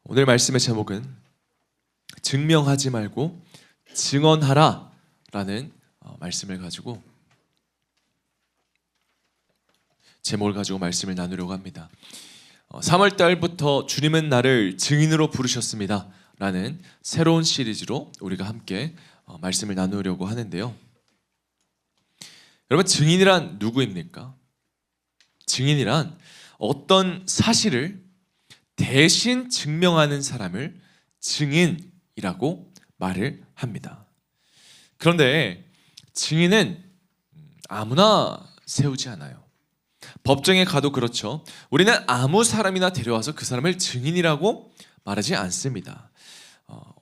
오늘 말씀의 제목은 증명하지 말고 증언하라 라는 말씀을 가지고 제목을 가지고 말씀을 나누려고 합니다. 3월 달부터 주님은 나를 증인으로 부르셨습니다 라는 새로운 시리즈로 우리가 함께 말씀을 나누려고 하는데요. 여러분, 증인이란 누구입니까? 증인이란 어떤 사실을 대신 증명하는 사람을 증인이라고 말을 합니다. 그런데 증인은 아무나 세우지 않아요. 법정에 가도 그렇죠. 우리는 아무 사람이나 데려와서 그 사람을 증인이라고 말하지 않습니다.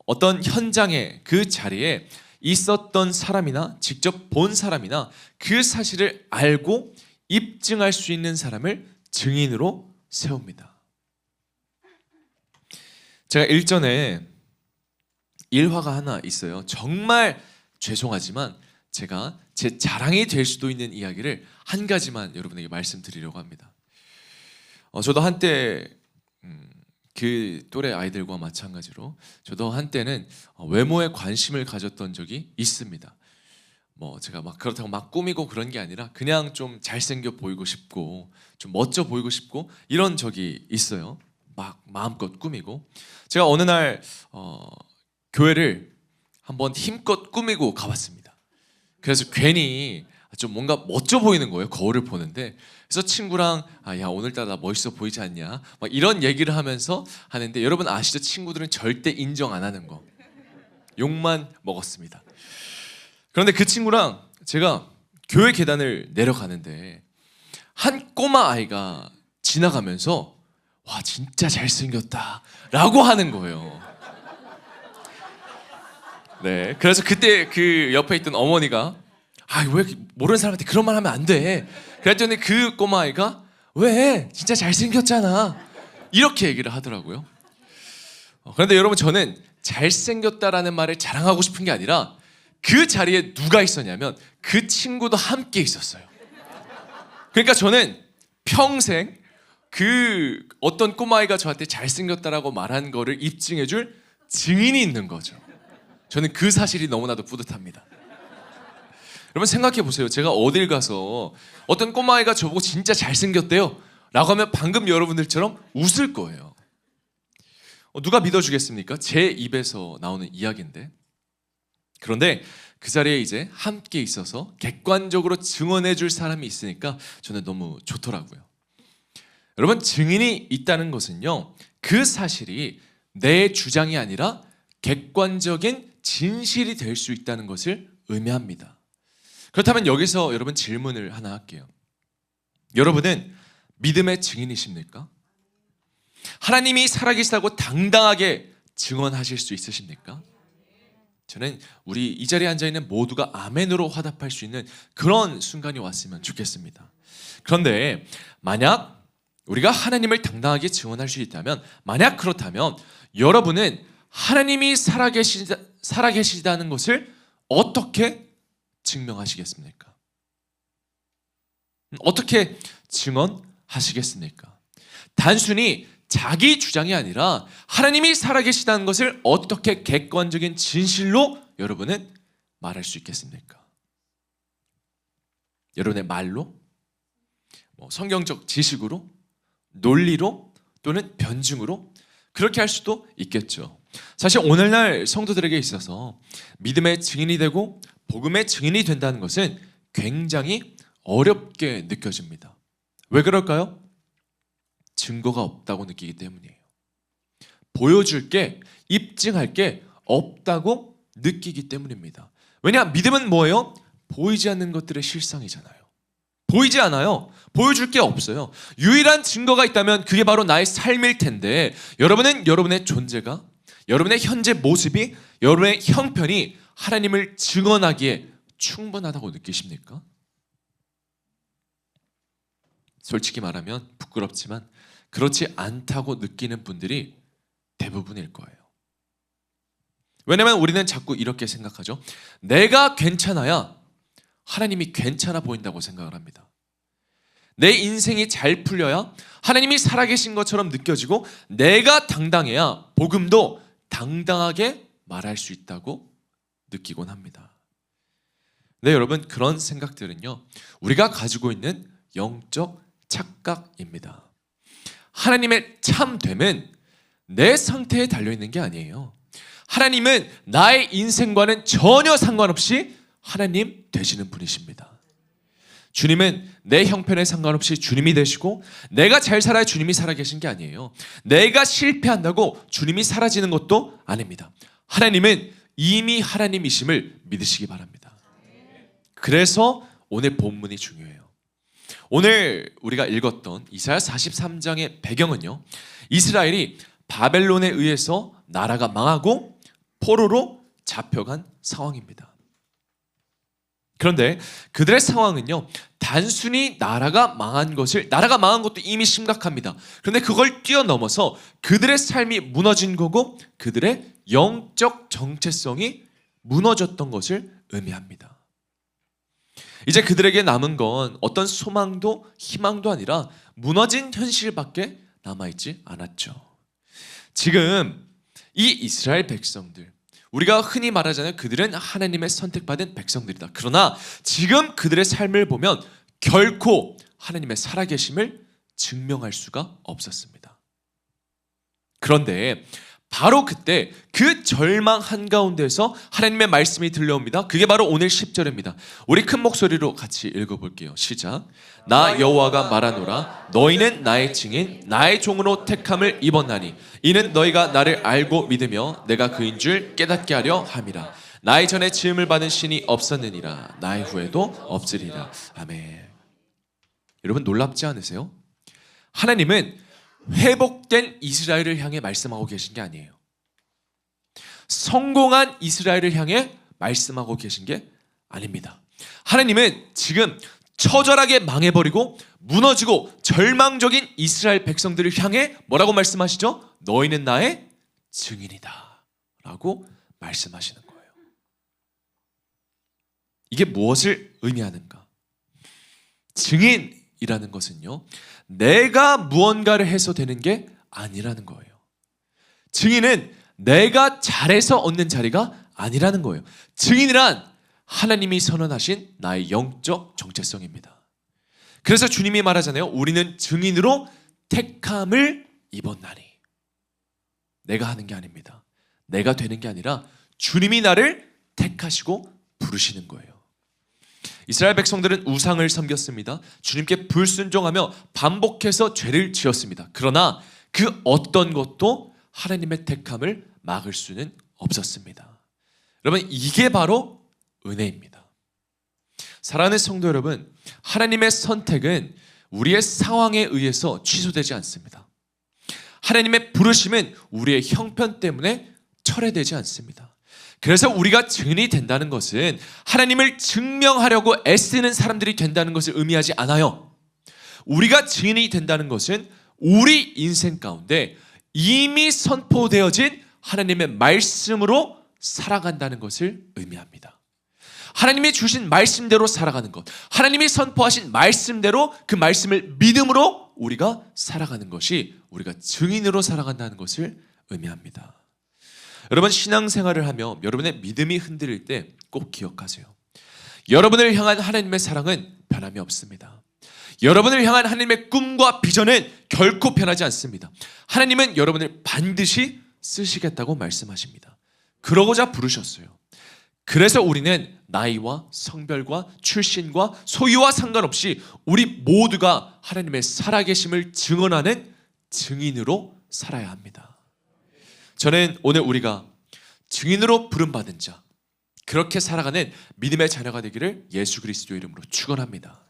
어떤 현장에 그 자리에 있었던 사람이나 직접 본 사람이나 그 사실을 알고 입증할 수 있는 사람을 증인으로 세웁니다. 제가 일전에 일화가 하나 있어요. 정말 죄송하지만 제가 제 자랑이 될 수도 있는 이야기를 한 가지만 여러분에게 말씀드리려고 합니다. 저도 한때 그 또래 아이들과 마찬가지로 저도 한때는 외모에 관심을 가졌던 적이 있습니다. 제가 막 그렇다고 막 꾸미고 그런 게 아니라 그냥 좀 잘생겨 보이고 싶고 좀 멋져 보이고 싶고 이런 적이 있어요. 막 마음껏 꾸미고 제가 어느 날 교회를 한번 힘껏 꾸미고 가봤습니다. 그래서 괜히 좀 뭔가 멋져 보이는 거예요. 거울을 보는데. 그래서 친구랑 야, 오늘따라 나 멋있어 보이지 않냐 막 이런 얘기를 하면서 하는데, 여러분 아시죠? 친구들은 절대 인정 안 하는 거. 욕만 먹었습니다. 그런데 그 친구랑 제가 교회 계단을 내려가는데 한 꼬마 아이가 지나가면서 와, 진짜 잘생겼다 라고 하는 거예요. 네, 그래서 그때 그 옆에 있던 어머니가 왜 모르는 사람한테 그런 말 하면 안 돼. 그랬더니 그 꼬마아이가 왜? 진짜 잘생겼잖아 이렇게 얘기를 하더라고요. 그런데 여러분, 저는 잘생겼다라는 말을 자랑하고 싶은 게 아니라 그 자리에 누가 있었냐면 그 친구도 함께 있었어요. 그러니까 저는 평생 그 어떤 꼬마아이가 저한테 잘생겼다라고 말한 거를 입증해줄 증인이 있는 거죠. 저는 그 사실이 너무나도 뿌듯합니다. 여러분 생각해 보세요. 제가 어딜 가서 어떤 꼬마아이가 저보고 진짜 잘생겼대요 라고 하면 방금 여러분들처럼 웃을 거예요. 누가 믿어주겠습니까? 제 입에서 나오는 이야기인데. 그런데 그 자리에 이제 함께 있어서 객관적으로 증언해 줄 사람이 있으니까 저는 너무 좋더라고요. 여러분, 증인이 있다는 것은요, 그 사실이 내 주장이 아니라 객관적인 진실이 될 수 있다는 것을 의미합니다. 그렇다면 여기서 여러분 질문을 하나 할게요. 여러분은 믿음의 증인이십니까? 하나님이 살아계시다고 당당하게 증언하실 수 있으십니까? 저는 우리 이 자리에 앉아있는 모두가 아멘으로 화답할 수 있는 그런 순간이 왔으면 좋겠습니다. 그런데 만약 우리가 하나님을 당당하게 증언할 수 있다면, 만약 그렇다면 여러분은 하나님이 살아계시다는 것을 어떻게 증명하시겠습니까? 어떻게 증언하시겠습니까? 단순히 자기 주장이 아니라 하나님이 살아계시다는 것을 어떻게 객관적인 진실로 여러분은 말할 수 있겠습니까? 여러분의 말로? 성경적 지식으로? 논리로? 또는 변증으로? 그렇게 할 수도 있겠죠. 사실 오늘날 성도들에게 있어서 믿음의 증인이 되고 복음의 증인이 된다는 것은 굉장히 어렵게 느껴집니다. 왜 그럴까요? 증거가 없다고 느끼기 때문이에요. 보여줄 게, 입증할 게 없다고 느끼기 때문입니다. 왜냐? 믿음은 뭐예요? 보이지 않는 것들의 실상이잖아요. 보이지 않아요. 보여줄 게 없어요. 유일한 증거가 있다면 그게 바로 나의 삶일 텐데, 여러분은 여러분의 존재가, 여러분의 현재 모습이, 여러분의 형편이 하나님을 증언하기에 충분하다고 느끼십니까? 솔직히 말하면 부끄럽지만 그렇지 않다고 느끼는 분들이 대부분일 거예요. 왜냐하면 우리는 자꾸 이렇게 생각하죠. 내가 괜찮아야 하나님이 괜찮아 보인다고 생각을 합니다. 내 인생이 잘 풀려야 하나님이 살아계신 것처럼 느껴지고 내가 당당해야 복음도 당당하게 말할 수 있다고 느끼곤 합니다. 네, 여러분, 그런 생각들은요, 우리가 가지고 있는 영적 착각입니다. 하나님의 참됨은 내 상태에 달려있는 게 아니에요. 하나님은 나의 인생과는 전혀 상관없이 하나님 되시는 분이십니다. 주님은 내 형편에 상관없이 주님이 되시고, 내가 잘 살아야 주님이 살아계신 게 아니에요. 내가 실패한다고 주님이 사라지는 것도 아닙니다. 하나님은 이미 하나님이심을 믿으시기 바랍니다. 그래서 오늘 본문이 중요해요. 오늘 우리가 읽었던 이사야 43장의 배경은요, 이스라엘이 바벨론에 의해서 나라가 망하고 포로로 잡혀간 상황입니다. 그런데 그들의 상황은요, 단순히 나라가 망한 것도 이미 심각합니다. 그런데 그걸 뛰어넘어서 그들의 삶이 무너진 거고 그들의 영적 정체성이 무너졌던 것을 의미합니다. 이제 그들에게 남은 건 어떤 소망도 희망도 아니라 무너진 현실밖에 남아있지 않았죠. 지금 이 이스라엘 백성들, 우리가 흔히 말하잖아요. 그들은 하나님의 선택받은 백성들이다. 그러나 지금 그들의 삶을 보면 결코 하나님의 살아계심을 증명할 수가 없었습니다. 그런데 바로 그때 그 절망 한가운데서 하나님의 말씀이 들려옵니다. 그게 바로 오늘 10절입니다. 우리 큰 목소리로 같이 읽어볼게요. 시작. 나 여호와가 말하노라. 너희는 나의 증인, 나의 종으로 택함을 입었나니 이는 너희가 나를 알고 믿으며 내가 그인 줄 깨닫게 하려 함이라. 나의 전에 지음을 받은 신이 없었느니라. 나의 후에도 없으리라. 아멘. 여러분, 놀랍지 않으세요? 하나님은 회복된 이스라엘을 향해 말씀하고 계신 게 아니에요. 성공한 이스라엘을 향해 말씀하고 계신 게 아닙니다. 하나님은 지금 처절하게 망해버리고 무너지고 절망적인 이스라엘 백성들을 향해 뭐라고 말씀하시죠? 너희는 나의 증인이다 라고 말씀하시는 거예요. 이게 무엇을 의미하는가? 증인이라는 것은요, 내가 무언가를 해서 되는 게 아니라는 거예요. 증인은 내가 잘해서 얻는 자리가 아니라는 거예요. 증인이란 하나님이 선언하신 나의 영적 정체성입니다. 그래서 주님이 말하잖아요. 우리는 증인으로 택함을 입었나니. 내가 하는 게 아닙니다. 내가 되는 게 아니라 주님이 나를 택하시고 부르시는 거예요. 이스라엘 백성들은 우상을 섬겼습니다. 주님께 불순종하며 반복해서 죄를 지었습니다. 그러나 그 어떤 것도 하나님의 택함을 막을 수는 없었습니다. 여러분, 이게 바로 은혜입니다. 사랑하는 성도 여러분, 하나님의 선택은 우리의 상황에 의해서 취소되지 않습니다. 하나님의 부르심은 우리의 형편 때문에 철회되지 않습니다. 그래서 우리가 증인이 된다는 것은 하나님을 증명하려고 애쓰는 사람들이 된다는 것을 의미하지 않아요. 우리가 증인이 된다는 것은 우리 인생 가운데 이미 선포되어진 하나님의 말씀으로 살아간다는 것을 의미합니다. 하나님이 주신 말씀대로 살아가는 것, 하나님이 선포하신 말씀대로 그 말씀을 믿음으로 우리가 살아가는 것이 우리가 증인으로 살아간다는 것을 의미합니다. 여러분, 신앙생활을 하며 여러분의 믿음이 흔들릴 때 꼭 기억하세요. 여러분을 향한 하나님의 사랑은 변함이 없습니다. 여러분을 향한 하나님의 꿈과 비전은 결코 변하지 않습니다. 하나님은 여러분을 반드시 쓰시겠다고 말씀하십니다. 그러고자 부르셨어요. 그래서 우리는 나이와 성별과 출신과 소유와 상관없이 우리 모두가 하나님의 살아계심을 증언하는 증인으로 살아야 합니다. 저는 오늘 우리가 증인으로 부름받은 자, 그렇게 살아가는 믿음의 자녀가 되기를 예수 그리스도 이름으로 축원합니다.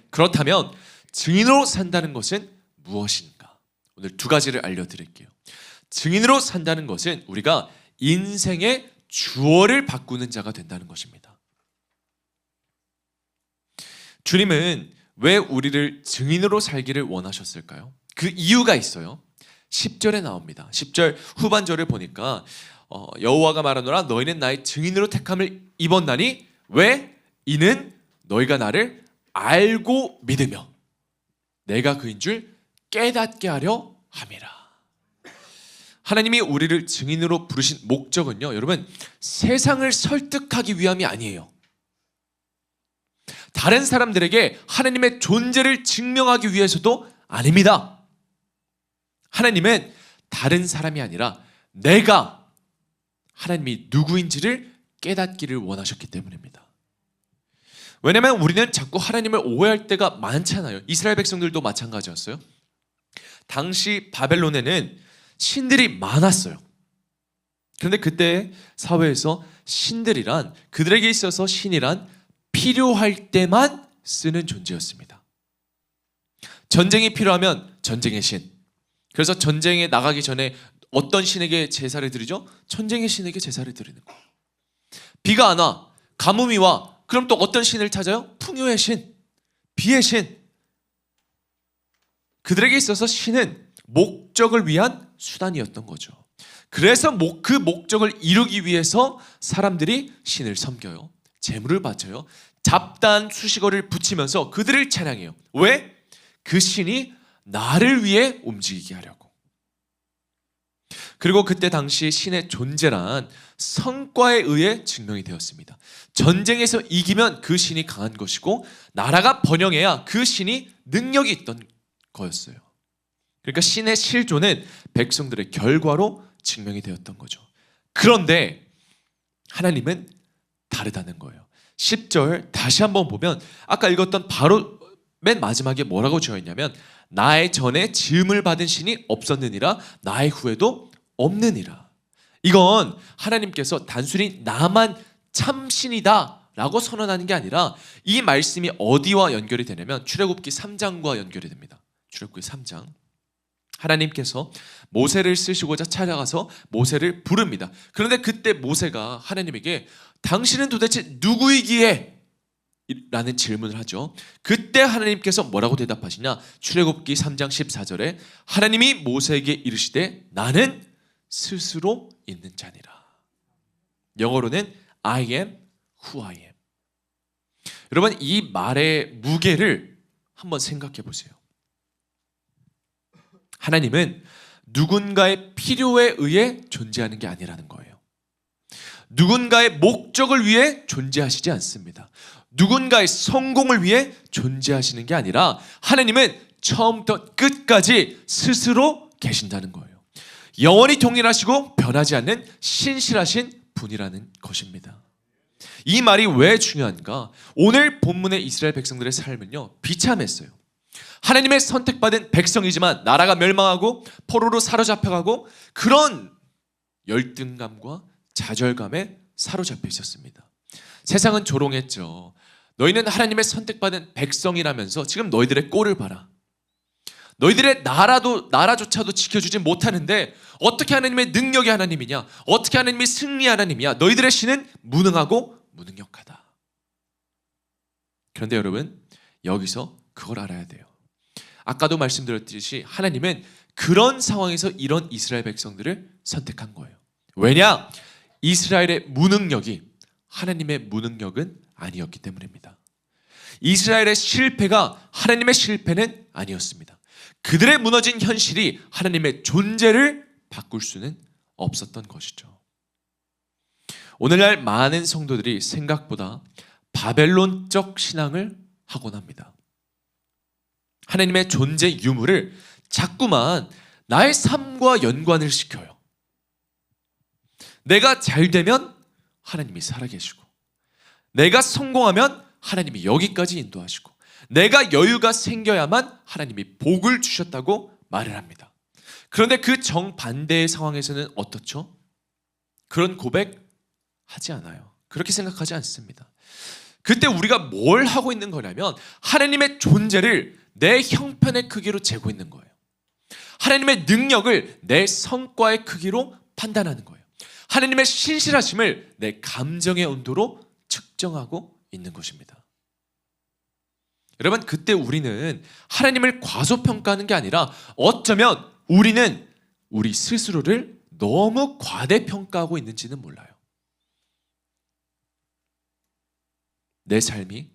그렇다면 증인으로 산다는 것은 무엇인가? 오늘 두 가지를 알려드릴게요. 증인으로 산다는 것은 우리가 인생의 주어를 바꾸는 자가 된다는 것입니다. 주님은 왜 우리를 증인으로 살기를 원하셨을까요? 그 이유가 있어요. 10절에 나옵니다. 10절 후반절을 보니까 여호와가 말하노라. 너희는 나의 증인으로 택함을 입었나니 왜? 이는 너희가 나를 알고 믿으며 내가 그인 줄 깨닫게 하려 함이라. 하나님이 우리를 증인으로 부르신 목적은요, 여러분, 세상을 설득하기 위함이 아니에요. 다른 사람들에게 하나님의 존재를 증명하기 위해서도 아닙니다. 하나님은 다른 사람이 아니라 내가 하나님이 누구인지를 깨닫기를 원하셨기 때문입니다. 왜냐하면 우리는 자꾸 하나님을 오해할 때가 많잖아요. 이스라엘 백성들도 마찬가지였어요. 당시 바벨론에는 신들이 많았어요. 그런데 그때 사회에서 신들이란, 그들에게 있어서 신이란 필요할 때만 쓰는 존재였습니다. 전쟁이 필요하면 전쟁의 신. 그래서 전쟁에 나가기 전에 어떤 신에게 제사를 드리죠? 전쟁의 신에게 제사를 드리는 거예요. 비가 안 와, 가뭄이 와, 그럼 또 어떤 신을 찾아요? 풍요의 신, 비의 신. 그들에게 있어서 신은 목적을 위한 수단이었던 거죠. 그래서 그 목적을 이루기 위해서 사람들이 신을 섬겨요. 제물을 바쳐요. 잡다한 수식어를 붙이면서 그들을 찬양해요. 왜? 그 신이 나를 위해 움직이게 하려고. 그리고 그때 당시 신의 존재란 성과에 의해 증명이 되었습니다. 전쟁에서 이기면 그 신이 강한 것이고, 나라가 번영해야 그 신이 능력이 있던 거였어요. 그러니까 신의 실존은 백성들의 결과로 증명이 되었던 거죠. 그런데 하나님은 다르다는 거예요. 10절 다시 한번 보면 아까 읽었던 바로 맨 마지막에 뭐라고 지어있냐면, 나의 전에 지음을 받은 신이 없었느니라, 나의 후에도 없느니라. 이건 하나님께서 단순히 나만 참신이다 라고 선언하는 게 아니라, 이 말씀이 어디와 연결이 되냐면 출애굽기 3장과 연결이 됩니다. 출애굽기 3장. 하나님께서 모세를 쓰시고자 찾아가서 모세를 부릅니다. 그런데 그때 모세가 하나님에게 당신은 도대체 누구이기에? 라는 질문을 하죠. 그때 하나님께서 뭐라고 대답하시냐? 출애굽기 3장 14절에 하나님이 모세에게 이르시되 나는 스스로 있는 자니라. 영어로는 I am who I am. 여러분, 이 말의 무게를 한번 생각해 보세요. 하나님은 누군가의 필요에 의해 존재하는 게 아니라는 거예요. 누군가의 목적을 위해 존재하시지 않습니다. 누군가의 성공을 위해 존재하시는 게 아니라 하나님은 처음부터 끝까지 스스로 계신다는 거예요. 영원히 동일하시고 변하지 않는 신실하신 분이라는 것입니다. 이 말이 왜 중요한가? 오늘 본문의 이스라엘 백성들의 삶은요, 비참했어요. 하나님의 선택받은 백성이지만 나라가 멸망하고 포로로 사로잡혀가고, 그런 열등감과 좌절감에 사로잡혀 있었습니다. 세상은 조롱했죠. 너희는 하나님의 선택받은 백성이라면서 지금 너희들의 꼴을 봐라. 너희들의 나라조차도 지켜주지 못하는데 어떻게 하나님의 능력이 하나님이냐? 어떻게 하나님이 승리 하나님이야? 너희들의 신은 무능하고 무능력하다. 그런데 여러분, 여기서 그걸 알아야 돼요. 아까도 말씀드렸듯이 하나님은 그런 상황에서 이런 이스라엘 백성들을 선택한 거예요. 왜냐? 이스라엘의 무능력이 하나님의 무능력은 아니었기 때문입니다. 이스라엘의 실패가 하나님의 실패는 아니었습니다. 그들의 무너진 현실이 하나님의 존재를 바꿀 수는 없었던 것이죠. 오늘날 많은 성도들이 생각보다 바벨론적 신앙을 하곤 합니다. 하나님의 존재 유무를 자꾸만 나의 삶과 연관을 시켜요. 내가 잘 되면 하나님이 살아계시고, 내가 성공하면 하나님이 여기까지 인도하시고, 내가 여유가 생겨야만 하나님이 복을 주셨다고 말을 합니다. 그런데 그 정반대의 상황에서는 어떻죠? 그런 고백 하지 않아요. 그렇게 생각하지 않습니다. 그때 우리가 뭘 하고 있는 거냐면 하나님의 존재를 내 형편의 크기로 재고 있는 거예요. 하나님의 능력을 내 성과의 크기로 판단하는 거예요. 하나님의 신실하심을 내 감정의 온도로 측정하고 있는 것입니다. 여러분, 그때 우리는 하나님을 과소평가하는 게 아니라 어쩌면 우리는 우리 스스로를 너무 과대평가하고 있는지는 몰라요. 내 삶이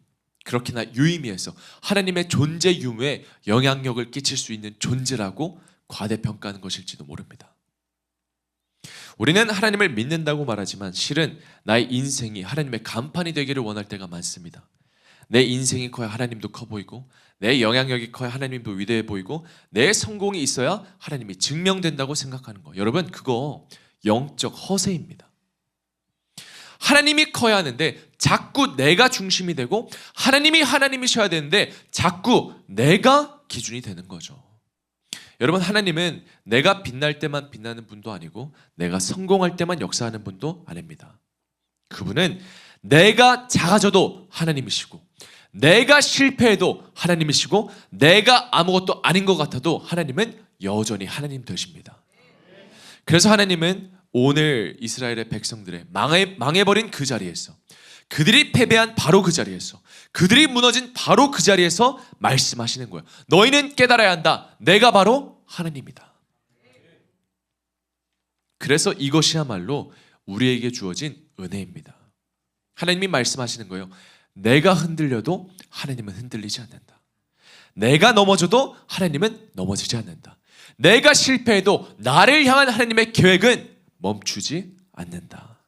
그렇게나 유의미해서 하나님의 존재 유무에 영향력을 끼칠 수 있는 존재라고 과대평가하는 것일지도 모릅니다. 우리는 하나님을 믿는다고 말하지만 실은 나의 인생이 하나님의 간판이 되기를 원할 때가 많습니다. 내 인생이 커야 하나님도 커 보이고, 내 영향력이 커야 하나님도 위대해 보이고, 내 성공이 있어야 하나님이 증명된다고 생각하는 거, 여러분 그거 영적 허세입니다. 하나님이 커야 하는데 자꾸 내가 중심이 되고, 하나님이 하나님이셔야 되는데 자꾸 내가 기준이 되는 거죠. 여러분, 하나님은 내가 빛날 때만 빛나는 분도 아니고 내가 성공할 때만 역사하는 분도 아닙니다. 그분은 내가 작아져도 하나님이시고, 내가 실패해도 하나님이시고, 내가 아무것도 아닌 것 같아도 하나님은 여전히 하나님 되십니다. 그래서 하나님은 오늘 이스라엘의 백성들의 망해버린 그 자리에서, 그들이 패배한 바로 그 자리에서, 그들이 무너진 바로 그 자리에서 말씀하시는 거예요. 너희는 깨달아야 한다. 내가 바로 하나님이다. 그래서 이것이야말로 우리에게 주어진 은혜입니다. 하나님이 말씀하시는 거예요. 내가 흔들려도 하나님은 흔들리지 않는다. 내가 넘어져도 하나님은 넘어지지 않는다. 내가 실패해도 나를 향한 하나님의 계획은 멈추지 않는다.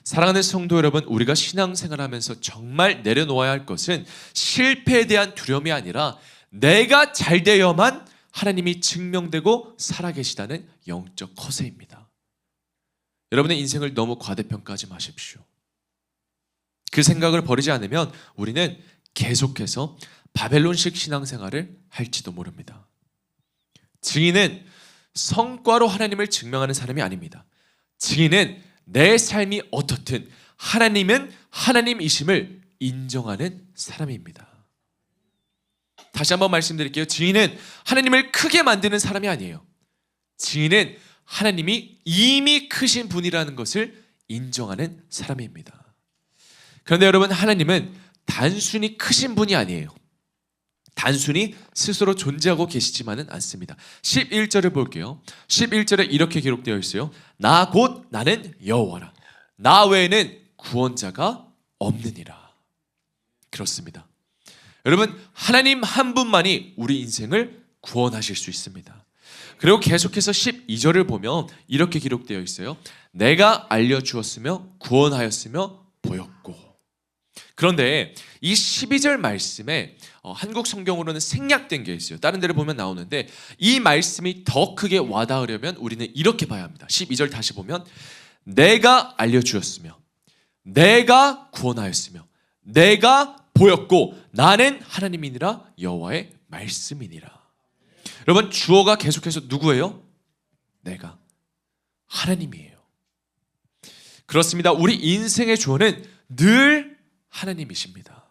사랑하는 성도 여러분, 우리가 신앙생활하면서 정말 내려놓아야 할 것은 실패에 대한 두려움이 아니라 내가 잘 되어야만 하나님이 증명되고 살아계시다는 영적 허세입니다. 여러분의 인생을 너무 과대평가하지 마십시오. 그 생각을 버리지 않으면 우리는 계속해서 바벨론식 신앙생활을 할지도 모릅니다. 증인은 성과로 하나님을 증명하는 사람이 아닙니다. 증인은 내 삶이 어떻든 하나님은 하나님이심을 인정하는 사람입니다. 다시 한번 말씀드릴게요. 증인은 하나님을 크게 만드는 사람이 아니에요. 증인은 하나님이 이미 크신 분이라는 것을 인정하는 사람입니다. 그런데 여러분, 하나님은 단순히 크신 분이 아니에요. 단순히 스스로 존재하고 계시지만은 않습니다. 11절을 볼게요. 11절에 이렇게 기록되어 있어요. 나 곧 나는 여호와라. 나 외에는 구원자가 없느니라. 그렇습니다. 여러분, 하나님 한 분만이 우리 인생을 구원하실 수 있습니다. 그리고 계속해서 12절을 보면 이렇게 기록되어 있어요. 내가 알려주었으며 구원하였으며 보였고. 그런데 이 12절 말씀에 한국 성경으로는 생략된 게 있어요. 다른 데를 보면 나오는데 이 말씀이 더 크게 와닿으려면 우리는 이렇게 봐야 합니다. 12절 다시 보면 내가 알려주었으며 내가 구원하였으며 내가 보였고 나는 하나님이니라 여호와의 말씀이니라. 여러분, 주어가 계속해서 누구예요? 내가 하나님이에요. 그렇습니다. 우리 인생의 주어는 늘 하나님이십니다.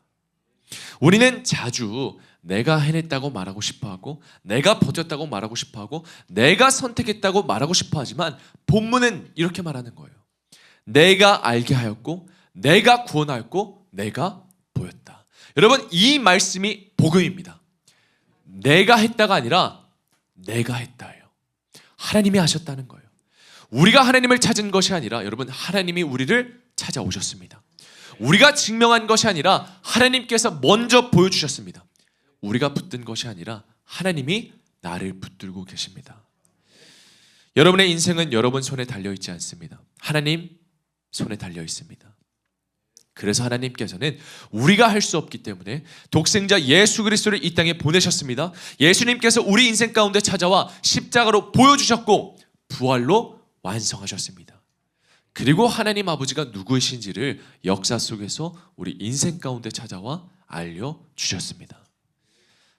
우리는 자주 내가 해냈다고 말하고 싶어하고 내가 버텼다고 말하고 싶어하고 내가 선택했다고 말하고 싶어하지만 본문은 이렇게 말하는 거예요. 내가 알게 하였고 내가 구원하였고 내가 보였다. 여러분, 이 말씀이 복음입니다. 내가 했다가 아니라 내가 했다예요. 하나님이 하셨다는 거예요. 우리가 하나님을 찾은 것이 아니라 여러분, 하나님이 우리를 찾아오셨습니다. 우리가 증명한 것이 아니라 하나님께서 먼저 보여주셨습니다. 우리가 붙든 것이 아니라 하나님이 나를 붙들고 계십니다. 여러분의 인생은 여러분 손에 달려있지 않습니다. 하나님 손에 달려있습니다. 그래서 하나님께서는 우리가 할 수 없기 때문에 독생자 예수 그리스도를 이 땅에 보내셨습니다. 예수님께서 우리 인생 가운데 찾아와 십자가로 보여주셨고 부활로 완성하셨습니다. 그리고 하나님 아버지가 누구이신지를 역사 속에서 우리 인생 가운데 찾아와 알려주셨습니다.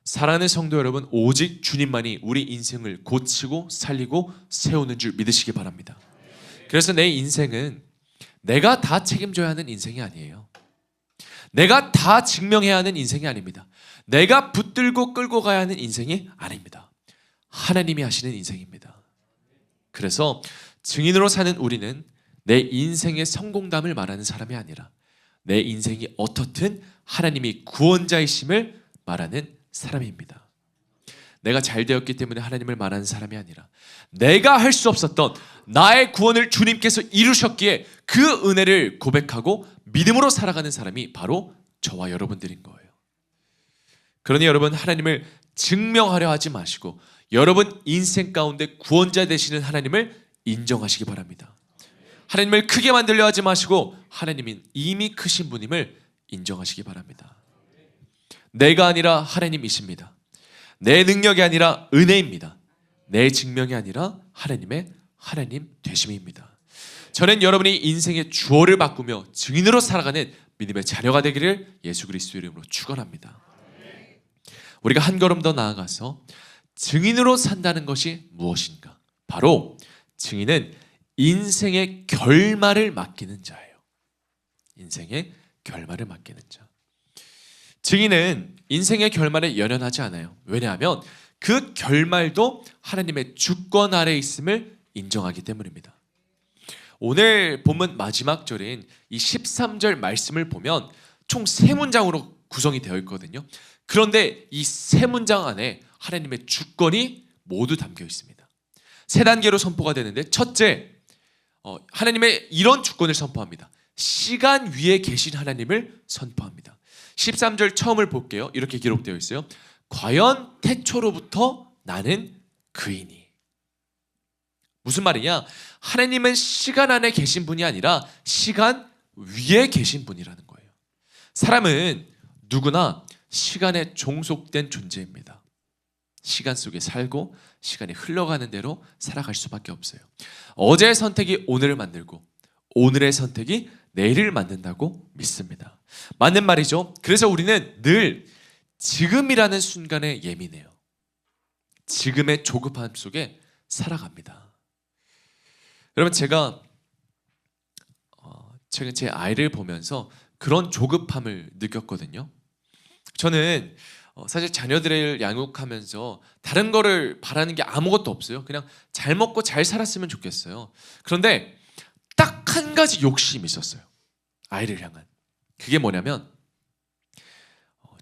사랑하는 성도 여러분, 오직 주님만이 우리 인생을 고치고 살리고 세우는 줄 믿으시기 바랍니다. 그래서 내 인생은 내가 다 책임져야 하는 인생이 아니에요. 내가 다 증명해야 하는 인생이 아닙니다. 내가 붙들고 끌고 가야 하는 인생이 아닙니다. 하나님이 하시는 인생입니다. 그래서 증인으로 사는 우리는 내 인생의 성공담을 말하는 사람이 아니라 내 인생이 어떻든 하나님이 구원자이심을 말하는 사람입니다. 내가 잘 되었기 때문에 하나님을 말하는 사람이 아니라 내가 할 수 없었던 나의 구원을 주님께서 이루셨기에 그 은혜를 고백하고 믿음으로 살아가는 사람이 바로 저와 여러분들인 거예요. 그러니 여러분, 하나님을 증명하려 하지 마시고 여러분 인생 가운데 구원자 되시는 하나님을 인정하시기 바랍니다. 하나님을 크게 만들려 하지 마시고 하나님은 이미 크신 분임을 인정하시기 바랍니다. 내가 아니라 하나님이십니다. 내 능력이 아니라 은혜입니다. 내 증명이 아니라 하나님의 하나님 되심입니다. 저는 여러분이 인생의 주어를 바꾸며 증인으로 살아가는 믿음의 자녀가 되기를 예수 그리스도의 이름으로 축원합니다. 우리가 한 걸음 더 나아가서 증인으로 산다는 것이 무엇인가? 바로 증인은 인생의 결말을 맡기는 자예요. 인생의 결말을 맡기는 자. 증인은 인생의 결말에 연연하지 않아요. 왜냐하면 그 결말도 하나님의 주권 아래에 있음을 인정하기 때문입니다. 오늘 본문 마지막 절인 이 13절 말씀을 보면 총 3문장으로 구성이 되어 있거든요. 그런데 이 3문장 안에 하나님의 주권이 모두 담겨 있습니다. 3단계로 선포가 되는데, 첫째, 하나님의 이런 주권을 선포합니다. 시간 위에 계신 하나님을 선포합니다. 13절 처음을 볼게요. 이렇게 기록되어 있어요. 과연 태초로부터 나는 그이니. 무슨 말이냐? 하나님은 시간 안에 계신 분이 아니라 시간 위에 계신 분이라는 거예요. 사람은 누구나 시간에 종속된 존재입니다. 시간 속에 살고 시간이 흘러가는 대로 살아갈 수밖에 없어요. 어제의 선택이 오늘을 만들고 오늘의 선택이 내일을 만든다고 믿습니다. 맞는 말이죠. 그래서 우리는 늘 지금이라는 순간에 예민해요. 지금의 조급함 속에 살아갑니다. 여러분, 제가 최근 제 아이를 보면서 그런 조급함을 느꼈거든요. 저는 사실 자녀들을 양육하면서 다른 거를 바라는 게 아무것도 없어요. 그냥 잘 먹고 잘 살았으면 좋겠어요. 그런데 딱 한 가지 욕심이 있었어요. 아이를 향한. 그게 뭐냐면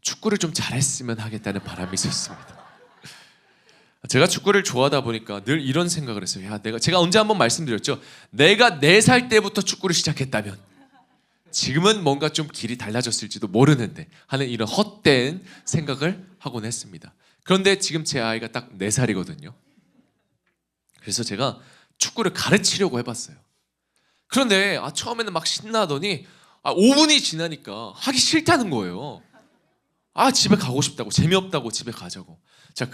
축구를 좀 잘했으면 하겠다는 바람이 있었습니다. 제가 축구를 좋아하다 보니까 늘 이런 생각을 했어요. 제가 언제 한번 말씀드렸죠. 내가 4살 때부터 축구를 시작했다면 지금은 뭔가 좀 길이 달라졌을지도 모르는데 하는 이런 헛된 생각을 하곤 했습니다. 그런데 지금 제 아이가 딱 4살이거든요. 그래서 제가 축구를 가르치려고 해봤어요. 그런데 처음에는 막 신나더니 5분이 지나니까 하기 싫다는 거예요. 집에 가고 싶다고, 재미없다고, 집에 가자고. 제가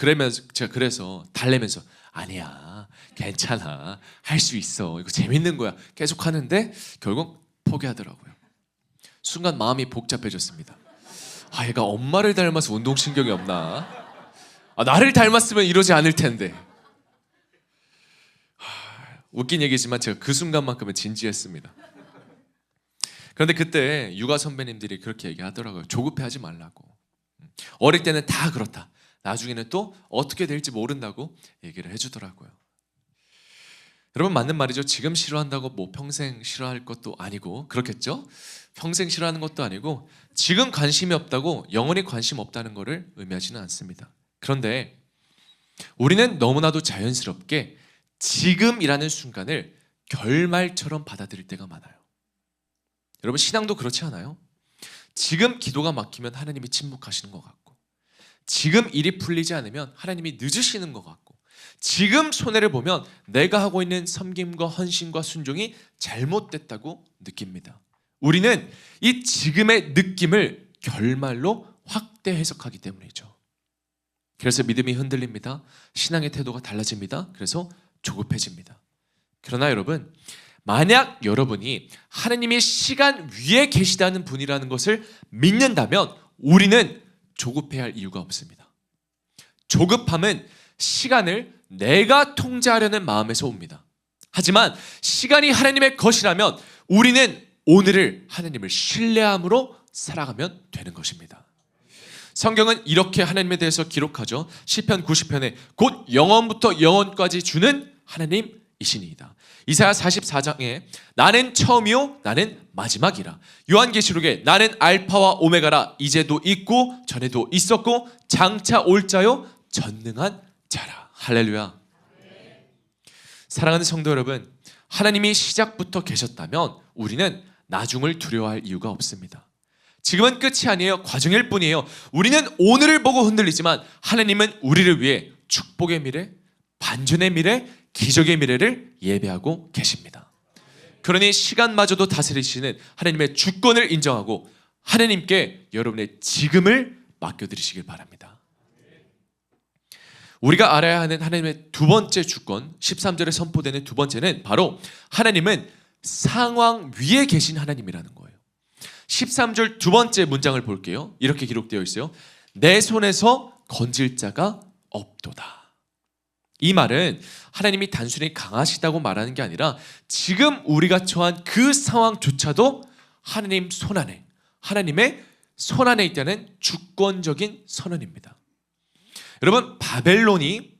그래서 달래면서 아니야, 괜찮아, 할 수 있어, 이거 재밌는 거야 계속 하는데 결국 포기하더라고요. 순간 마음이 복잡해졌습니다. 얘가 엄마를 닮아서 운동신경이 없나? 나를 닮았으면 이러지 않을 텐데. 웃긴 얘기지만 제가 그 순간만큼은 진지했습니다. 그런데 그때 육아 선배님들이 그렇게 얘기하더라고요. 조급해하지 말라고. 어릴 때는 다 그렇다. 나중에는 또 어떻게 될지 모른다고 얘기를 해주더라고요. 여러분, 맞는 말이죠. 지금 싫어한다고 뭐 평생 싫어할 것도 아니고, 그렇겠죠? 평생 싫어하는 것도 아니고, 지금 관심이 없다고 영원히 관심 없다는 것을 의미하지는 않습니다. 그런데 우리는 너무나도 자연스럽게 지금이라는 순간을 결말처럼 받아들일 때가 많아요. 여러분, 신앙도 그렇지 않아요? 지금 기도가 막히면 하나님이 침묵하시는 것 같고, 지금 일이 풀리지 않으면 하나님이 늦으시는 것 같고, 지금 손해를 보면 내가 하고 있는 섬김과 헌신과 순종이 잘못됐다고 느낍니다. 우리는 이 지금의 느낌을 결말로 확대 해석하기 때문이죠. 그래서 믿음이 흔들립니다. 신앙의 태도가 달라집니다. 그래서 조급해집니다. 그러나 여러분, 만약 여러분이 하나님이 시간 위에 계시다는 분이라는 것을 믿는다면 우리는 조급해야 할 이유가 없습니다. 조급함은 시간을 내가 통제하려는 마음에서 옵니다. 하지만 시간이 하나님의 것이라면 우리는 오늘을 하나님을 신뢰함으로 살아가면 되는 것입니다. 성경은 이렇게 하나님에 대해서 기록하죠. 시편 90편에 곧 영원부터 영원까지 주는 하나님이시니이다. 이사야 44장에 나는 처음이요 나는 마지막이라. 요한계시록에 나는 알파와 오메가라. 이제도 있고 전에도 있었고 장차 올 자요 전능한 자라. 할렐루야. 사랑하는 성도 여러분, 하나님이 시작부터 계셨다면 우리는 나중을 두려워할 이유가 없습니다. 지금은 끝이 아니에요. 과정일 뿐이에요. 우리는 오늘을 보고 흔들리지만 하나님은 우리를 위해 축복의 미래, 반전의 미래, 기적의 미래를 예배하고 계십니다. 그러니 시간마저도 다스리시는 하나님의 주권을 인정하고 하나님께 여러분의 지금을 맡겨드리시길 바랍니다. 우리가 알아야 하는 하나님의 두 번째 주권, 13절에 선포되는 두 번째는 바로 하나님은 상황 위에 계신 하나님이라는 거예요. 13절 두 번째 문장을 볼게요. 이렇게 기록되어 있어요. 내 손에서 건질 자가 없도다. 이 말은 하나님이 단순히 강하시다고 말하는 게 아니라 지금 우리가 처한 그 상황조차도 하나님 손 안에, 하나님의 손 안에 있다는 주권적인 선언입니다. 여러분, 바벨론이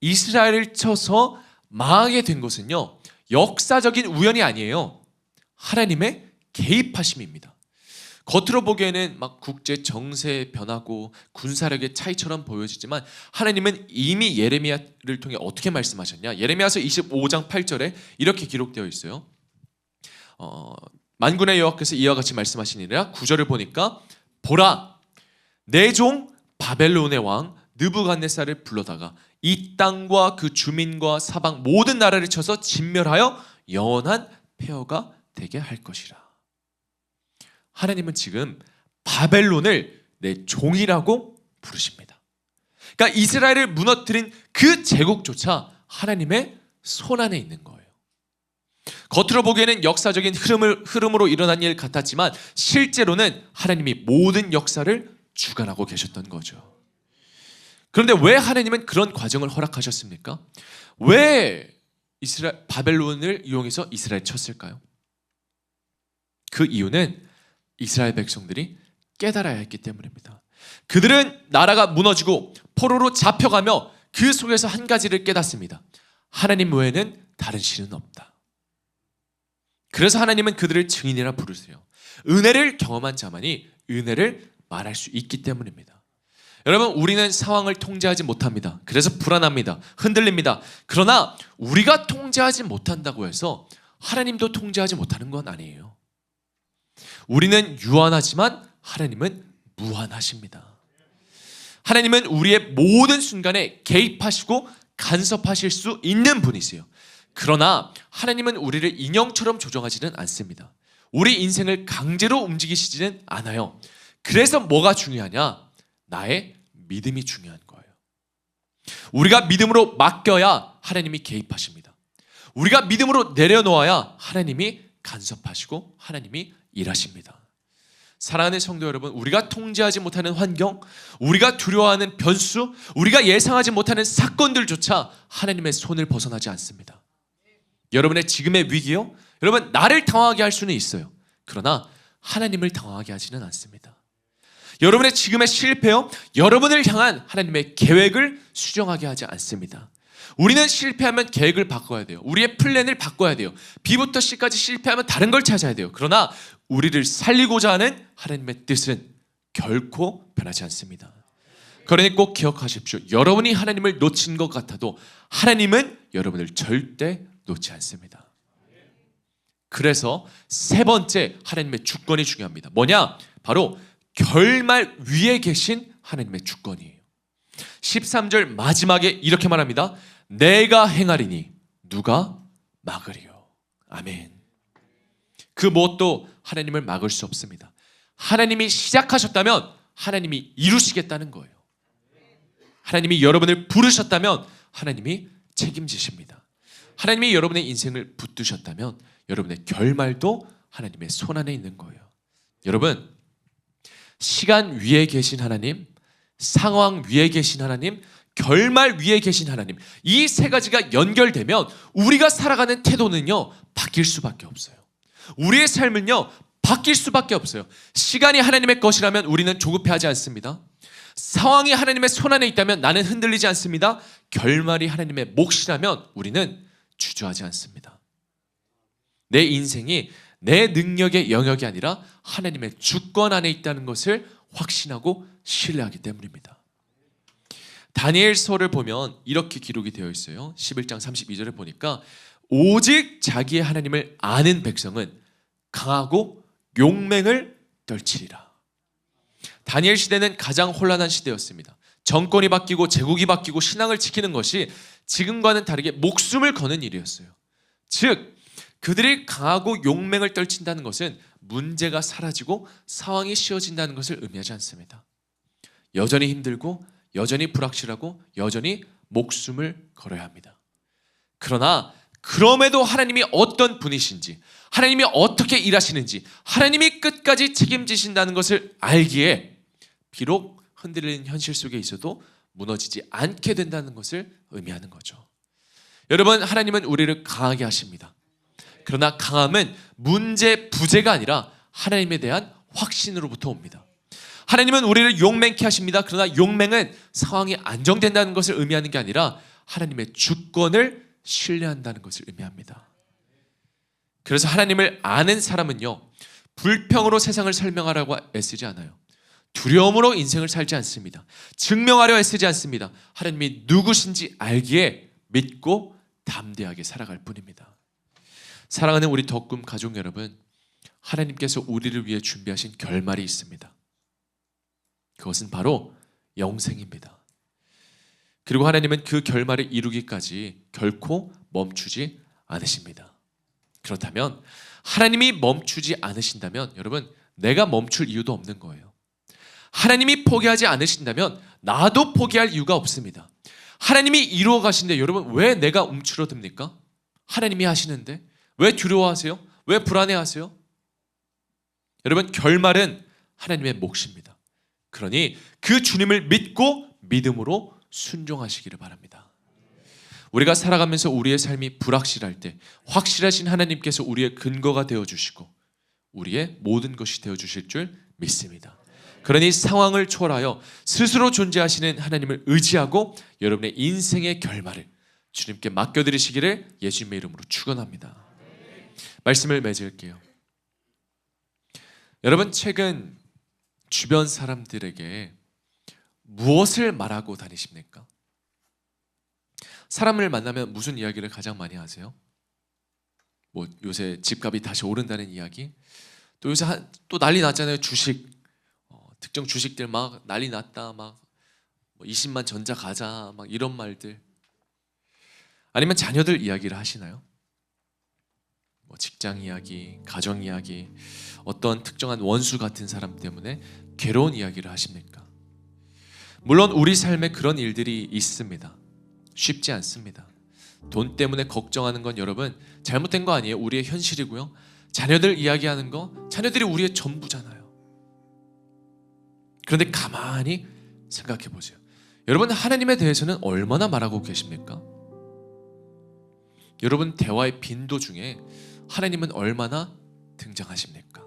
이스라엘을 쳐서 망하게 된 것은요, 역사적인 우연이 아니에요. 하나님의 개입하심입니다. 겉으로 보기에는 막 국제 정세 변하고 군사력의 차이처럼 보여지지만 하나님은 이미 예레미야를 통해 어떻게 말씀하셨냐? 예레미야서 25장 8절에 이렇게 기록되어 있어요. 만군의 여호와께서 이와 같이 말씀하시니라. 9절을 보니까 보라, 내 종 바벨론의 왕 느부갓네살을 불러다가 이 땅과 그 주민과 사방 모든 나라를 쳐서 진멸하여 영원한 폐허가 되게 할 것이라. 하나님은 지금 바벨론을 내 종이라고 부르십니다. 그러니까 이스라엘을 무너뜨린 그 제국조차 하나님의 손 안에 있는 거예요. 겉으로 보기에는 역사적인 흐름으로 일어난 일 같았지만 실제로는 하나님이 모든 역사를 주관하고 계셨던 거죠. 그런데 왜 하나님은 그런 과정을 허락하셨습니까? 왜 바벨론을 이용해서 이스라엘 쳤을까요? 그 이유는 이스라엘 백성들이 깨달아야 했기 때문입니다. 그들은 나라가 무너지고 포로로 잡혀가며 그 속에서 한 가지를 깨닫습니다. 하나님 외에는 다른 신은 없다. 그래서 하나님은 그들을 증인이라 부르세요. 은혜를 경험한 자만이 은혜를 말할 수 있기 때문입니다. 여러분, 우리는 상황을 통제하지 못합니다. 그래서 불안합니다. 흔들립니다. 그러나 우리가 통제하지 못한다고 해서 하나님도 통제하지 못하는 건 아니에요. 우리는 유한하지만 하나님은 무한하십니다. 하나님은 우리의 모든 순간에 개입하시고 간섭하실 수 있는 분이세요. 그러나 하나님은 우리를 인형처럼 조정하지는 않습니다. 우리 인생을 강제로 움직이시지는 않아요. 그래서 뭐가 중요하냐? 나의 믿음이 중요한 거예요. 우리가 믿음으로 맡겨야 하나님이 개입하십니다. 우리가 믿음으로 내려놓아야 하나님이 간섭하시고 하나님이 일하십니다. 사랑하는 성도 여러분, 우리가 통제하지 못하는 환경, 우리가 두려워하는 변수, 우리가 예상하지 못하는 사건들조차 하나님의 손을 벗어나지 않습니다. 여러분의 지금의 위기요? 여러분, 나를 당황하게 할 수는 있어요. 그러나 하나님을 당황하게 하지는 않습니다. 여러분의 지금의 실패요? 여러분을 향한 하나님의 계획을 수정하게 하지 않습니다. 우리는 실패하면 계획을 바꿔야 돼요. 우리의 플랜을 바꿔야 돼요. B부터 C까지 실패하면 다른 걸 찾아야 돼요. 그러나 우리를 살리고자 하는 하나님의 뜻은 결코 변하지 않습니다. 그러니 꼭 기억하십시오. 여러분이 하나님을 놓친 것 같아도 하나님은 여러분을 절대 놓지 않습니다. 그래서 세 번째 하나님의 주권이 중요합니다. 뭐냐? 바로 결말 위에 계신 하나님의 주권이에요. 13절 마지막에 이렇게 말합니다. 내가 행하리니 누가 막으리요. 아멘. 그 무엇도 하나님을 막을 수 없습니다. 하나님이 시작하셨다면 하나님이 이루시겠다는 거예요. 하나님이 여러분을 부르셨다면 하나님이 책임지십니다. 하나님이 여러분의 인생을 붙드셨다면 여러분의 결말도 하나님의 손 안에 있는 거예요. 여러분, 시간 위에 계신 하나님, 상황 위에 계신 하나님, 결말 위에 계신 하나님, 이 세 가지가 연결되면 우리가 살아가는 태도는요 바뀔 수밖에 없어요. 우리의 삶은요 바뀔 수밖에 없어요. 시간이 하나님의 것이라면 우리는 조급해하지 않습니다. 상황이 하나님의 손 안에 있다면 나는 흔들리지 않습니다. 결말이 하나님의 몫이라면 우리는 주저하지 않습니다. 내 인생이 내 능력의 영역이 아니라 하나님의 주권 안에 있다는 것을 확신하고 신뢰하기 때문입니다. 다니엘서를 보면 이렇게 기록이 되어 있어요. 11장 32절에 보니까 오직 자기의 하나님을 아는 백성은 강하고 용맹을 떨치리라. 다니엘 시대는 가장 혼란한 시대였습니다. 정권이 바뀌고 제국이 바뀌고 신앙을 지키는 것이 지금과는 다르게 목숨을 거는 일이었어요. 즉 그들이 강하고 용맹을 떨친다는 것은 문제가 사라지고 상황이 쉬워진다는 것을 의미하지 않습니다. 여전히 힘들고 여전히 불확실하고 여전히 목숨을 걸어야 합니다. 그러나 그럼에도 하나님이 어떤 분이신지, 하나님이 어떻게 일하시는지, 하나님이 끝까지 책임지신다는 것을 알기에 비록 흔들리는 현실 속에 있어도 무너지지 않게 된다는 것을 의미하는 거죠. 여러분, 하나님은 우리를 강하게 하십니다. 그러나 강함은 문제 부재가 아니라 하나님에 대한 확신으로부터 옵니다. 하나님은 우리를 용맹케 하십니다. 그러나 용맹은 상황이 안정된다는 것을 의미하는 게 아니라 하나님의 주권을 신뢰한다는 것을 의미합니다. 그래서 하나님을 아는 사람은요, 불평으로 세상을 설명하라고 애쓰지 않아요. 두려움으로 인생을 살지 않습니다. 증명하려 애쓰지 않습니다. 하나님이 누구신지 알기에 믿고 담대하게 살아갈 뿐입니다. 사랑하는 우리 덕금 가족 여러분, 하나님께서 우리를 위해 준비하신 결말이 있습니다. 그것은 바로 영생입니다. 그리고 하나님은 그 결말을 이루기까지 결코 멈추지 않으십니다. 그렇다면 하나님이 멈추지 않으신다면 여러분, 내가 멈출 이유도 없는 거예요. 하나님이 포기하지 않으신다면 나도 포기할 이유가 없습니다. 하나님이 이루어 가신데 여러분, 왜 내가 움츠러듭니까? 하나님이 하시는데 왜 두려워하세요? 왜 불안해하세요? 여러분, 결말은 하나님의 몫입니다. 그러니 그 주님을 믿고 믿음으로 순종하시기를 바랍니다. 우리가 살아가면서 우리의 삶이 불확실할 때 확실하신 하나님께서 우리의 근거가 되어주시고 우리의 모든 것이 되어주실 줄 믿습니다. 그러니 상황을 초월하여 스스로 존재하시는 하나님을 의지하고 여러분의 인생의 결말을 주님께 맡겨드리시기를 예수님의 이름으로 축원합니다. 말씀을 맺을게요. 여러분, 최근 주변 사람들에게 무엇을 말하고 다니십니까? 사람을 만나면 무슨 이야기를 가장 많이 하세요? 뭐 요새 집값이 다시 오른다는 이야기? 또 요새 또 난리 났잖아요. 주식, 특정 주식들 막 난리 났다, 막 20만 전자 가자, 막 이런 말들. 아니면 자녀들 이야기를 하시나요? 뭐 직장 이야기, 가정 이야기, 어떤 특정한 원수 같은 사람 때문에 괴로운 이야기를 하십니까? 물론 우리 삶에 그런 일들이 있습니다. 쉽지 않습니다. 돈 때문에 걱정하는 건 여러분 잘못된 거 아니에요. 우리의 현실이고요. 자녀들 이야기하는 거, 자녀들이 우리의 전부잖아요. 그런데 가만히 생각해 보세요. 여러분, 하나님에 대해서는 얼마나 말하고 계십니까? 여러분 대화의 빈도 중에 하나님은 얼마나 등장하십니까?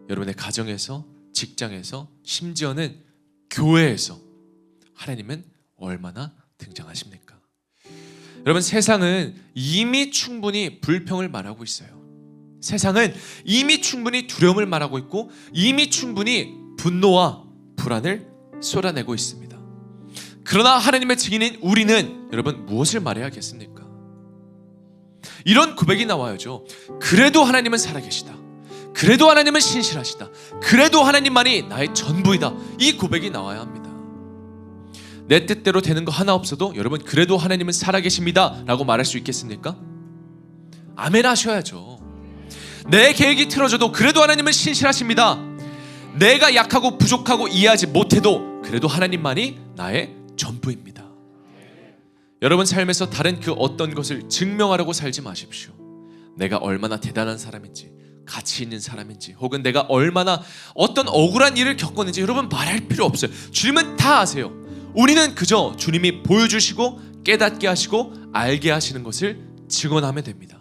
여러분의 가정에서, 직장에서, 심지어는 교회에서 하나님은 얼마나 등장하십니까? 여러분, 세상은 이미 충분히 불평을 말하고 있어요. 세상은 이미 충분히 두려움을 말하고 있고 이미 충분히 분노와 불안을 쏟아내고 있습니다. 그러나 하나님의 증인인 우리는 여러분 무엇을 말해야겠습니까? 이런 고백이 나와야죠. 그래도 하나님은 살아계시다. 그래도 하나님은 신실하시다. 그래도 하나님만이 나의 전부이다. 이 고백이 나와야 합니다. 내 뜻대로 되는 거 하나 없어도 여러분 그래도 하나님은 살아계십니다 라고 말할 수 있겠습니까? 아멘 하셔야죠. 내 계획이 틀어져도 그래도 하나님은 신실하십니다. 내가 약하고 부족하고 이해하지 못해도 그래도 하나님만이 나의 전부입니다. 여러분 삶에서 다른 그 어떤 것을 증명하려고 살지 마십시오. 내가 얼마나 대단한 사람인지, 가치 있는 사람인지, 혹은 내가 얼마나 어떤 억울한 일을 겪었는지 여러분 말할 필요 없어요. 주님은 다 아세요. 우리는 그저 주님이 보여주시고 깨닫게 하시고 알게 하시는 것을 증언하면 됩니다.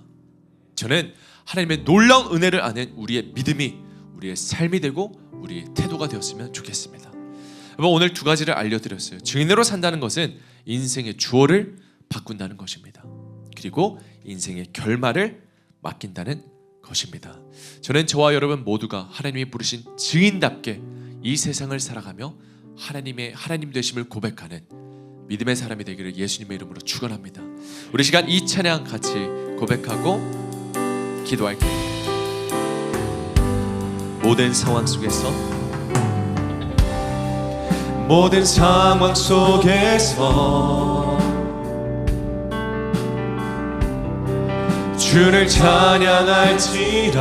저는 하나님의 놀라운 은혜를 아는 우리의 믿음이 우리의 삶이 되고 우리의 태도가 되었으면 좋겠습니다. 여러분, 오늘 두 가지를 알려드렸어요. 증인으로 산다는 것은 인생의 주어를 바꾼다는 것입니다. 그리고 인생의 결말을 맡긴다는 것입니다. 저는 저와 여러분 모두가 하나님이 부르신 증인답게 이 세상을 살아가며 하나님 되심을 고백하는 믿음의 사람이 되기를 예수님의 이름으로 축원합니다. 우리 시간 이 찬양 같이 고백하고 기도할게요. 모든 상황 속에서 모든 상황 속에서 주를 찬양할지라.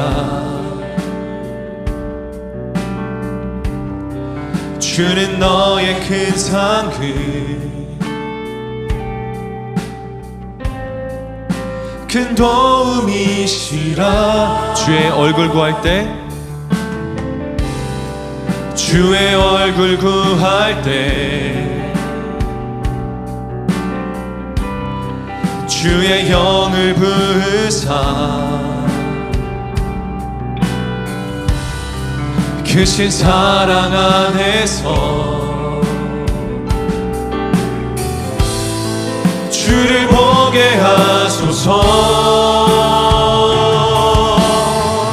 주는 너의 큰 상급 큰 도움이시라. 주의 얼굴 구할 때 주의 얼굴 구할 때 주의 영을 부으사 크신 사랑 안에서 주를 보게 하소서.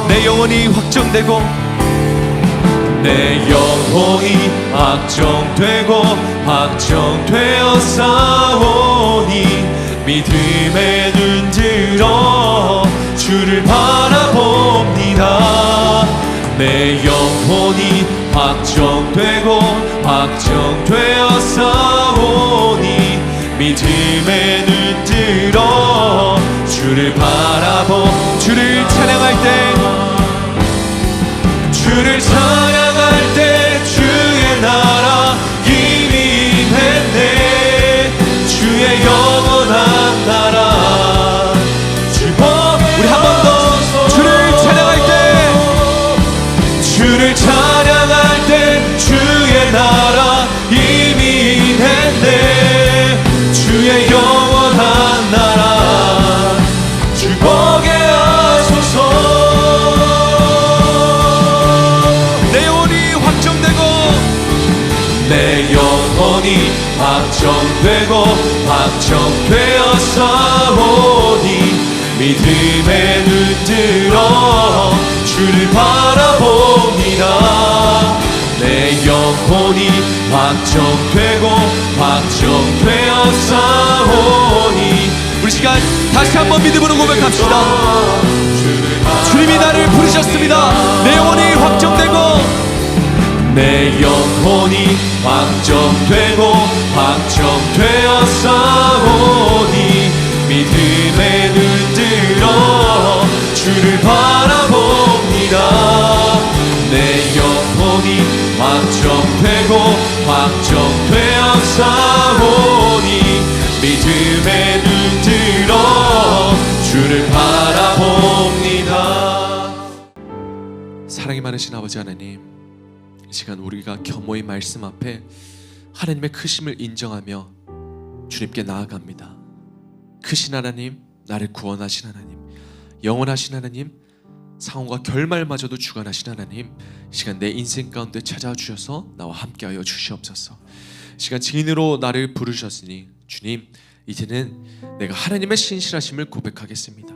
내 영혼이 확정되고 내 영혼이 확정되고 확정되어 싸우니 믿음의 눈 들어 주를 바라봅니다. 내 영혼이 확정되고 확정되어 싸우니 믿음의 눈 들어 주를 주를 찬양할 때 주를 찬양할 때 주의 나라 이미 임했네. 주의 영원한 나라 우리 한 번 더 주를 찬양할 때 주를 찬양할 때 주의 나라 이미 임했네. 주의 영원한 나라 주 보게 하소서. 내 영혼이 확정되고 내 영혼이 확정되고 확정되어 싸우니 믿음의 눈 들어 주를 바라봅니다. 내 영혼이 확정되고 확정되어 싸우니 우리 시간 다시 한번 믿음으로 고백합시다. 주님이 나를 부르셨습니다. 내 영혼이 확정되고 내 영혼이 확정되고 확정되어 싸우니 믿음의 눈 들어 주를 바라봅니다. 내 영혼이 확정되고 확정되어 싸우니 믿음의 눈 들어 주를 바라봅니다. 사랑이 많으신 아버지 하나님, 이 시간 우리가 겸허히 말씀 앞에 하나님의 크심을 인정하며 주님께 나아갑니다. 크신 하나님, 나를 구원하신 하나님, 영원하신 하나님, 상황과 결말마저도 주관하신 하나님, 이 시간 내 인생 가운데 찾아와 주셔서 나와 함께하여 주시옵소서. 이 시간 증인으로 나를 부르셨으니 주님, 이제는 내가 하나님의 신실하심을 고백하겠습니다.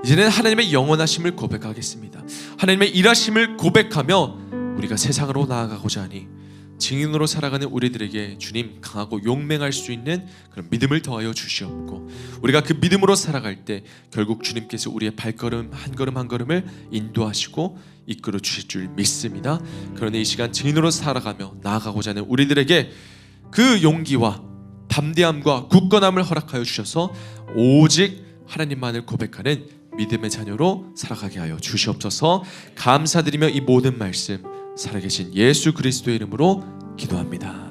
이제는 하나님의 영원하심을 고백하겠습니다. 하나님의 일하심을 고백하며 우리가 세상으로 나아가고자 하니 증인으로 살아가는 우리들에게 주님 강하고 용맹할 수 있는 그런 믿음을 더하여 주시옵고, 우리가 그 믿음으로 살아갈 때 결국 주님께서 우리의 발걸음 한 걸음 한 걸음을 인도하시고 이끌어 주실 줄 믿습니다. 그러니 이 시간 증인으로 살아가며 나아가고자 하는 우리들에게 그 용기와 담대함과 굳건함을 허락하여 주셔서 오직 하나님만을 고백하는 믿음의 자녀로 살아가게 하여 주시옵소서. 감사드리며 이 모든 말씀 살아계신 예수 그리스도의 이름으로 기도합니다.